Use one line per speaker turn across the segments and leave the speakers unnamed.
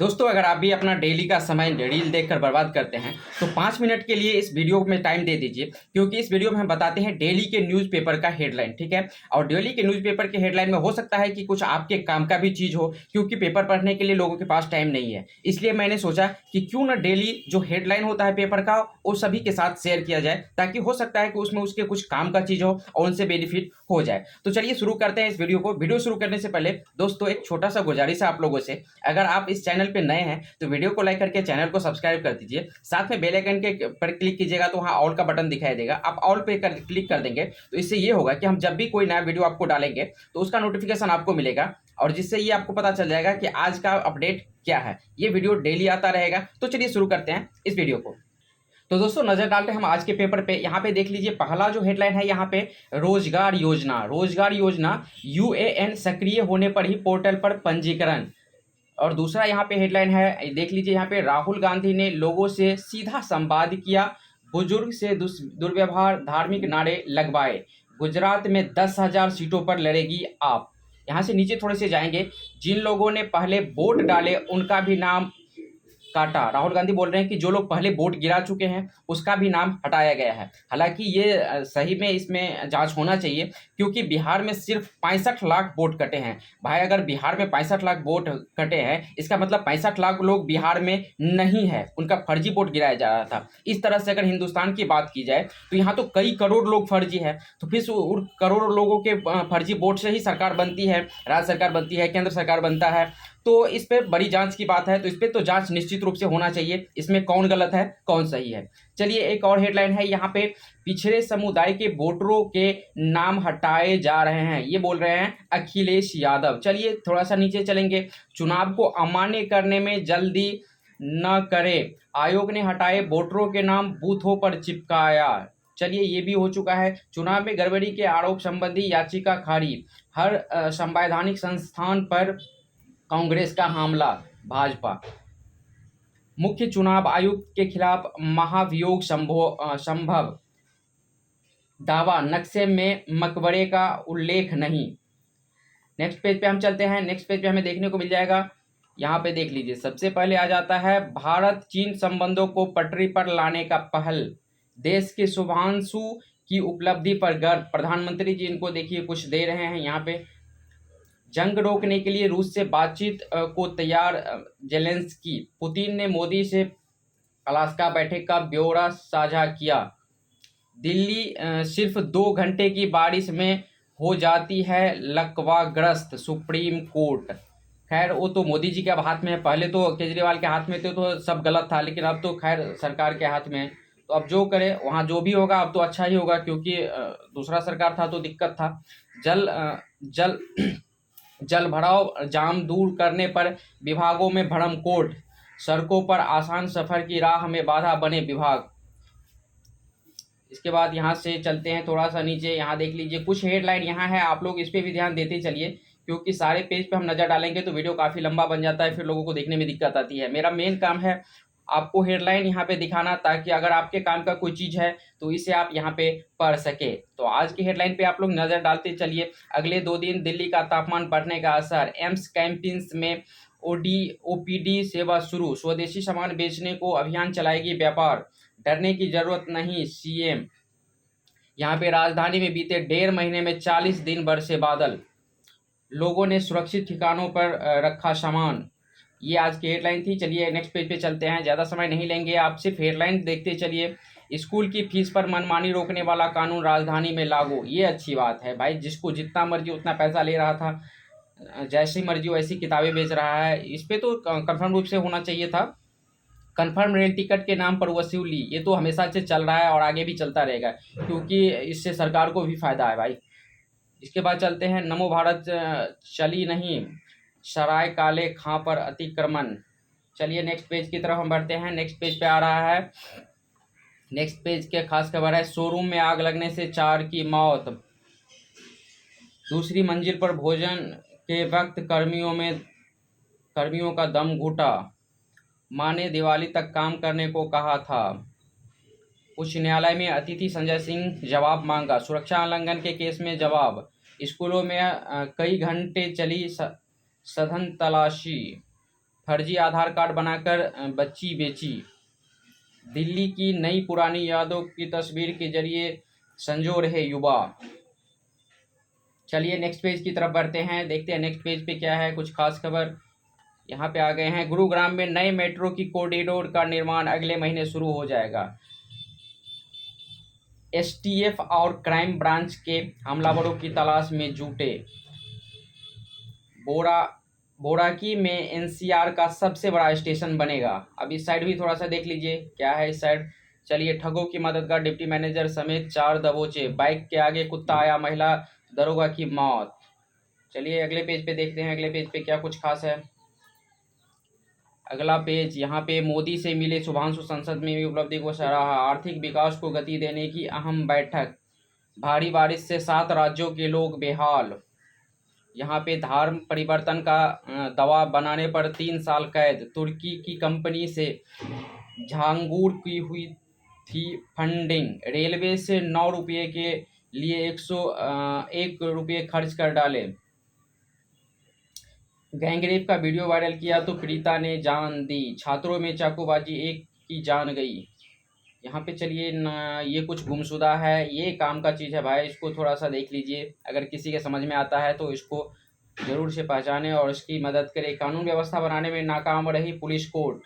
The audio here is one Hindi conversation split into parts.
दोस्तों, अगर आप भी अपना डेली का समय रील देखकर बर्बाद करते हैं तो 5 मिनट के लिए इस वीडियो में टाइम दे दीजिए, क्योंकि इस वीडियो में हम बताते हैं डेली के न्यूज़पेपर का हेडलाइन। ठीक है, और डेली के न्यूज़पेपर के हेडलाइन में हो सकता है कि कुछ आपके काम का भी चीज़ हो, क्योंकि पेपर पढ़ने के लिए लोगों के पास टाइम नहीं है। इसलिए मैंने सोचा कि क्यों ना डेली जो हेडलाइन होता है पेपर का वो सभी के साथ शेयर किया जाए, ताकि हो सकता है कि उसमें उसके कुछ काम का चीज़ हो और उनसे बेनिफिट हो जाए। तो चलिए शुरू करते हैं इस वीडियो को। वीडियो शुरू करने से पहले दोस्तों एक छोटा सा गुजारिश है आप लोगों से, अगर आप इस चैनल पे नए हैं तो वीडियो को लाइक करके चैनल को सब्सक्राइब कर दीजिए। साथ में बेल आइकन के पर क्लिक कीजिएगा तो वहाँ ऑल का बटन दिखाई देगा। आप ऑल पे क्लिक कर देंगे तो इससे ये होगा कि हम जब भी कोई नया वीडियो आपको डालेंगे तो उसका नोटिफिकेशन आपको मिलेगा, और जिससे ये आपको पता चल जाएगा कि आज का अपडेट क्या है। ये वीडियो डेली आता रहेगा। तो चलिए शुरू करते हैं इस वीडियो को। तो दोस्तों नजर डालते हैं हम आज के पेपर पे। यहाँ पे देख लीजिए, पहला जो हेडलाइन है यहाँ पे रोजगार योजना यूएएन सक्रिय होने पर ही पोर्टल पर पंजीकरण। और दूसरा यहाँ पे हेडलाइन है, देख लीजिए यहाँ पे, राहुल गांधी ने लोगों से सीधा संवाद किया, बुजुर्ग से दुर्व्यवहार, धार्मिक नारे लगवाए, गुजरात में 10,000 सीटों पर लड़ेगी आप। यहाँ से नीचे थोड़े से जाएंगे, जिन लोगों ने पहले वोट डाले उनका भी नाम काटा। राहुल गांधी बोल रहे हैं कि जो लोग पहले वोट गिरा चुके हैं उसका भी नाम हटाया गया है। हालांकि ये सही में इसमें जांच होना चाहिए, क्योंकि बिहार में सिर्फ 65 लाख वोट कटे हैं। भाई अगर बिहार में 65 लाख वोट कटे हैं, इसका मतलब 65 लाख लोग बिहार में नहीं है, उनका फर्जी वोट गिराया जा रहा था। इस तरह से अगर हिंदुस्तान की बात की जाए तो यहाँ तो कई करोड़ लोग फर्जी है, तो फिर उन करोड़ों लोगों के फर्जी वोट से ही सरकार बनती है, राज्य सरकार बनती है, केंद्र सरकार बनता है। तो इस पे बड़ी जांच की बात है, तो इस पे तो जांच निश्चित रूप से होना चाहिए, इसमें कौन गलत है कौन सही है। चलिए एक और हेडलाइन है यहाँ पे, पिछड़े समुदाय के वोटरों के नाम हटाए जा रहे हैं, ये बोल रहे हैं अखिलेश यादव। चलिए थोड़ा सा नीचे चलेंगे, चुनाव को अमान्य करने में जल्दी न करे, आयोग ने हटाए वोटरों के नाम बूथों पर चिपकाया। चलिए ये भी हो चुका है। चुनाव में गड़बड़ी के आरोप संबंधी याचिका खारिज, हर संवैधानिक संस्थान पर कांग्रेस का हमला, भाजपा। मुख्य चुनाव आयुक्त के खिलाफ महाभियोग संभव, दावा, नक्शे में मकबरे का उल्लेख नहीं। नेक्स्ट पेज पे हम चलते हैं। नेक्स्ट पेज पे हमें देखने को मिल जाएगा, यहाँ पे देख लीजिए, सबसे पहले आ जाता है भारत चीन संबंधों को पटरी पर लाने का पहल, देश के शुभांशु की उपलब्धि पर गर्व, प्रधानमंत्री जी इनको देखिए कुछ दे रहे हैं यहाँ पे। जंग रोकने के लिए रूस से बातचीत को तैयार जेलेंस्की, पुतिन ने मोदी से अलास्का बैठक का ब्यौरा साझा किया, दिल्ली सिर्फ 2 घंटे की बारिश में हो जाती है लकवाग्रस्त, सुप्रीम कोर्ट। खैर वो तो मोदी जी के अब हाथ में है, पहले तो केजरीवाल के हाथ में थे तो सब गलत था, लेकिन अब तो खैर सरकार के हाथ में है, तो अब जो करे वहाँ जो भी होगा अब तो अच्छा ही होगा, क्योंकि दूसरा सरकार था तो दिक्कत था। जल जल भराव जाम दूर करने पर विभागों में भरम कोट, सड़कों पर आसान सफर की राह में बाधा बने विभाग। इसके बाद यहाँ से चलते हैं थोड़ा सा नीचे, यहाँ देख लीजिए कुछ हेडलाइन यहाँ है, आप लोग इस पे भी ध्यान देते चलिए, क्योंकि सारे पेज पे हम नज़र डालेंगे तो वीडियो काफ़ी लंबा बन जाता है, फिर लोगों को देखने में दिक्कत आती है। मेरा मेन काम है आपको हेडलाइन यहाँ पे दिखाना, ताकि अगर आपके काम का कोई चीज़ है तो इसे आप यहाँ पे पढ़ सके। तो आज की हेडलाइन पे आप लोग नज़र डालते चलिए। अगले 2 दिन दिल्ली का तापमान बढ़ने का असर, एम्स कैंपस में ओपीडी सेवा शुरू, स्वदेशी सामान बेचने को अभियान चलाएगी व्यापार, डरने की जरूरत नहीं सीएम। यहाँ पे राजधानी में बीते 1.5 महीने में 40 दिन बरसे बादल, लोगों ने सुरक्षित ठिकानों पर रखा सामान। ये आज की हेडलाइन थी। चलिए नेक्स्ट पेज पे चलते हैं, ज़्यादा समय नहीं लेंगे, आप सिर्फ हेडलाइन देखते चलिए। स्कूल की फीस पर मनमानी रोकने वाला कानून राजधानी में लागू, ये अच्छी बात है भाई, जिसको जितना मर्जी उतना पैसा ले रहा था, जैसी मर्जी वैसी किताबें बेच रहा है, इस पर तो कंफर्म रूप से होना चाहिए था। कन्फर्म रेल टिकट के नाम पर वसूली, ये तो हमेशा से चल रहा है और आगे भी चलता रहेगा, क्योंकि इससे सरकार को भी फायदा है भाई। इसके बाद चलते हैं, नमो भारत चली नहीं, सराय काले खां पर अतिक्रमण। चलिए नेक्स्ट पेज की तरफ हम बढ़ते हैं। नेक्स्ट पेज पे आ रहा है, नेक्स्ट पेज के खास खबर है, शोरूम में आग लगने से 4 की मौत, दूसरी मंजिल पर भोजन के वक्त कर्मियों का दम घुटा, मां ने दिवाली तक काम करने को कहा था, उच्च न्यायालय में अतिथि संजय सिंह जवाब मांगा, सुरक्षा उल्लंघन के केस में जवाब, स्कूलों में कई घंटे चली सघन तलाशी, फर्जी आधार कार्ड बनाकर बच्ची बेची। दिल्ली की नई पुरानी यादों की तस्वीर के जरिए संजो रहे युवा। चलिए नेक्स्ट पेज की तरफ बढ़ते हैं, देखते हैं नेक्स्ट पेज पे क्या है कुछ खास खबर। यहाँ पे आ गए हैं, गुरुग्राम में नए मेट्रो की कॉरिडोर का निर्माण अगले महीने शुरू हो जाएगा। एसटीएफ और क्राइम ब्रांच के हमलावरों की तलाश में जुटे। बोराकी में एनसीआर का सबसे बड़ा स्टेशन बनेगा। अब इस साइड भी थोड़ा सा देख लीजिए क्या है इस साइड। चलिए, ठगों की मददगार डिप्टी मैनेजर समेत 4 दबोचे। बाइक के आगे कुत्ता आया, महिला दरोगा की मौत। चलिए अगले पेज पे देखते हैं, अगले पेज पे क्या कुछ खास है। अगला पेज, यहाँ पे मोदी से मिले शुभांशु, संसद में भी उपलब्धि को सराहा। आर्थिक विकास को गति देने की अहम बैठक। भारी बारिश से 7 राज्यों के लोग बेहाल। यहाँ पे धर्म परिवर्तन का दवा बनाने पर 3 साल कैद। तुर्की की कंपनी से झांगुर की हुई थी फंडिंग। रेलवे से 9 रुपये के लिए 101 रुपये खर्च कर डाले। गैंगरेप का वीडियो वायरल किया तो पीड़िता ने जान दी। छात्रों में चाकूबाजी, एक की जान गई। यहाँ पे चलिए ये कुछ गुमशुदा है, ये काम का चीज़ है भाई, इसको थोड़ा सा देख लीजिए। अगर किसी के समझ में आता है तो इसको ज़रूर से पहचाने और इसकी मदद करें। कानून व्यवस्था बनाने में नाकाम रही पुलिस कोर्ट।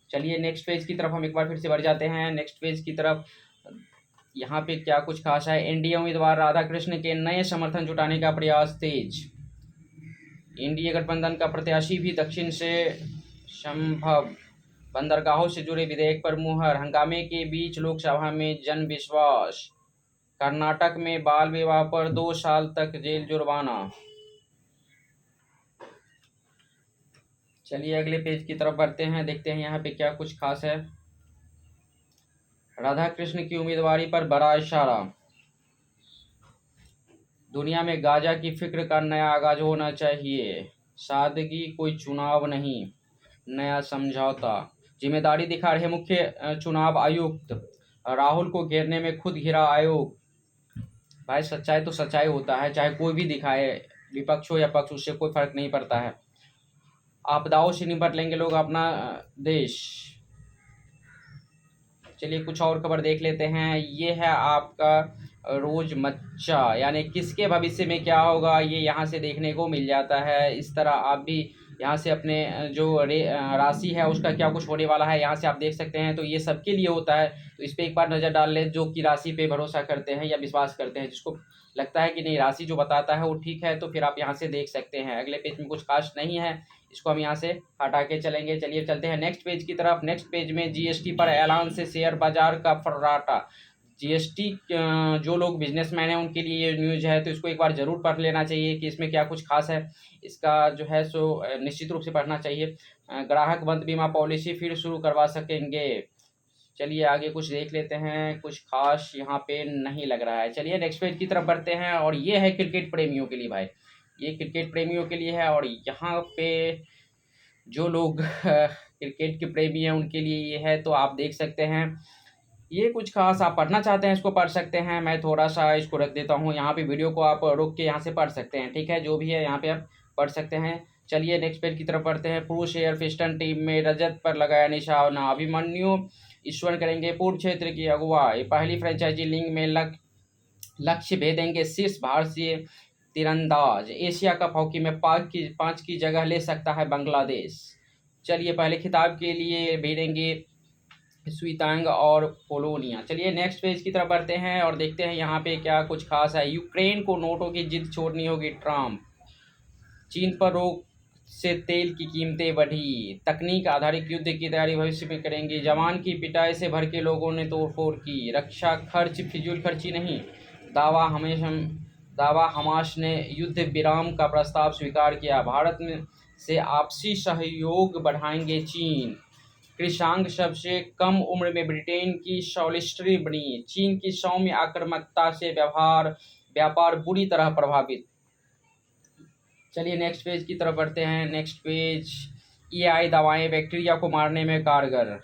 चलिए नेक्स्ट पेज की तरफ हम एक बार फिर से बढ़ जाते हैं, नेक्स्ट पेज की तरफ। यहाँ पे क्या कुछ खास है। एनडीए उम्मीदवार राधाकृष्ण के नए समर्थन जुटाने का प्रयास तेज। एनडीए गठबंधन का प्रत्याशी भी दक्षिण से संभव। बंदरगाहों से जुड़े विधेयक पर मुहर। हंगामे के बीच लोकसभा में जन विश्वास। कर्नाटक में बाल विवाह पर 2 साल तक जेल जुर्माना। चलिए अगले पेज की तरफ बढ़ते हैं, देखते हैं यहाँ पे क्या कुछ खास है। राधा कृष्ण की उम्मीदवारी पर बड़ा इशारा। दुनिया में गांजा की फिक्र का नया आगाज होना चाहिए। सादगी कोई चुनाव नहीं, नया समझौता। जिम्मेदारी दिखा रहे मुख्य चुनाव आयुक्त। राहुल को घेरने में खुद घिरा आयोग। भाई सच्चाई तो सच्चाई होता है, चाहे कोई भी दिखाए, विपक्ष हो या पक्ष, उससे कोई फर्क नहीं पड़ता है। आपदाओं से निपट लेंगे लोग अपना देश। चलिए कुछ और खबर देख लेते हैं। ये है आपका रोजमर्रा, यानी किसके भविष्य में क्या होगा, ये यहाँ से देखने को मिल जाता है। इस तरह आप भी यहाँ से अपने जो राशि है उसका क्या कुछ होने वाला है यहाँ से आप देख सकते हैं। तो ये सबके लिए होता है, तो इस पर एक बार नज़र डाल लें जो कि राशि पे भरोसा करते हैं या विश्वास करते हैं। जिसको लगता है कि नहीं राशि जो बताता है वो ठीक है, तो फिर आप यहाँ से देख सकते हैं। अगले पेज में कुछ खास नहीं है, इसको हम यहाँ से हटा के चलेंगे। चलिए चलते हैं नेक्स्ट पेज की तरफ। नेक्स्ट पेज में जीएसटी पर ऐलान से शेयर बाजार का फर्राटा। जीएसटी जो लोग बिजनेसमैन हैं उनके लिए ये न्यूज़ है, तो इसको एक बार ज़रूर पढ़ लेना चाहिए कि इसमें क्या कुछ खास है। इसका जो है सो निश्चित रूप से पढ़ना चाहिए। ग्राहक बंद बीमा पॉलिसी फिर शुरू करवा सकेंगे। चलिए आगे कुछ देख लेते हैं, कुछ खास यहाँ पे नहीं लग रहा है। चलिए नेक्स्ट पेज की तरफ बढ़ते हैं, और ये है क्रिकेट प्रेमियों के लिए भाई, ये क्रिकेट प्रेमियों के लिए है। और यहाँ पे जो लोग क्रिकेट के प्रेमी हैं उनके लिए ये है, तो आप देख सकते हैं। ये कुछ खास आप पढ़ना चाहते हैं इसको पढ़ सकते हैं। मैं थोड़ा सा इसको रख देता हूँ यहाँ पे, वीडियो को आप रोक के यहाँ से पढ़ सकते हैं, ठीक है। जो भी है यहाँ पे आप पढ़ सकते हैं। चलिए नेक्स्ट पेज की तरफ बढ़ते हैं। पुरुष एयर पिस्टन टीम में रजत पर लगाया निशाना। अभिमन्यु ईश्वर करेंगे पूर्व क्षेत्र की अगुवाई। पहली फ्रेंचाइजी लीग में लक्ष्य भेदेंगे शीर्ष भारतीय तीरंदाज। एशिया कप हॉकी में 5 की जगह ले सकता है बांग्लादेश। चलिए पहले खिताब के लिए भेजेंगे स्वीतांग और पोलोनिया। चलिए नेक्स्ट पेज की तरफ बढ़ते हैं और देखते हैं यहाँ पे क्या कुछ खास है। यूक्रेन को नोटों की जिद छोड़नी होगी ट्रम्प। चीन पर रोक से तेल की कीमतें बढ़ी। तकनीक आधारित युद्ध की तैयारी भविष्य में करेंगी। जवान की पिटाई से भर के लोगों ने तोड़फोड़ की। रक्षा खर्च फिजूल खर्ची नहीं। दावा हमास ने युद्ध विराम का प्रस्ताव स्वीकार किया। भारत में से आपसी सहयोग बढ़ाएंगे चीन। कृषांक सबसे कम उम्र में ब्रिटेन की सॉलिस्ट्री बनी। चीन की सौम्य आक्रामकता से व्यापार बुरी तरह प्रभावित। चलिए नेक्स्ट पेज की तरफ बढ़ते हैं। नेक्स्ट पेज, एआई दवाएं बैक्टीरिया को मारने में कारगर।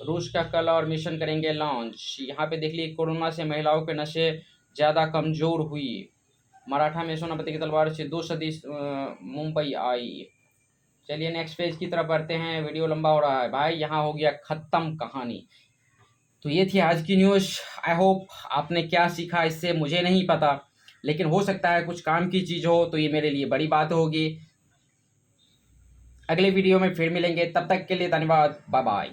रूस का कल और मिशन करेंगे लॉन्च। यहाँ पे देख लीजिए, कोरोना से महिलाओं के नशे ज़्यादा कमज़ोर हुई। मराठा में सोनापति की तलवार से 2 सदी मुंबई आई। चलिए नेक्स्ट पेज की तरफ बढ़ते हैं, वीडियो लंबा हो रहा है भाई। यहाँ हो गया ख़त्म कहानी। तो ये थी आज की न्यूज़। आई होप आपने क्या सीखा इससे मुझे नहीं पता, लेकिन हो सकता है कुछ काम की चीज़ हो, तो ये मेरे लिए बड़ी बात होगी। अगले वीडियो में फिर मिलेंगे, तब तक के लिए धन्यवाद, बाय बाय।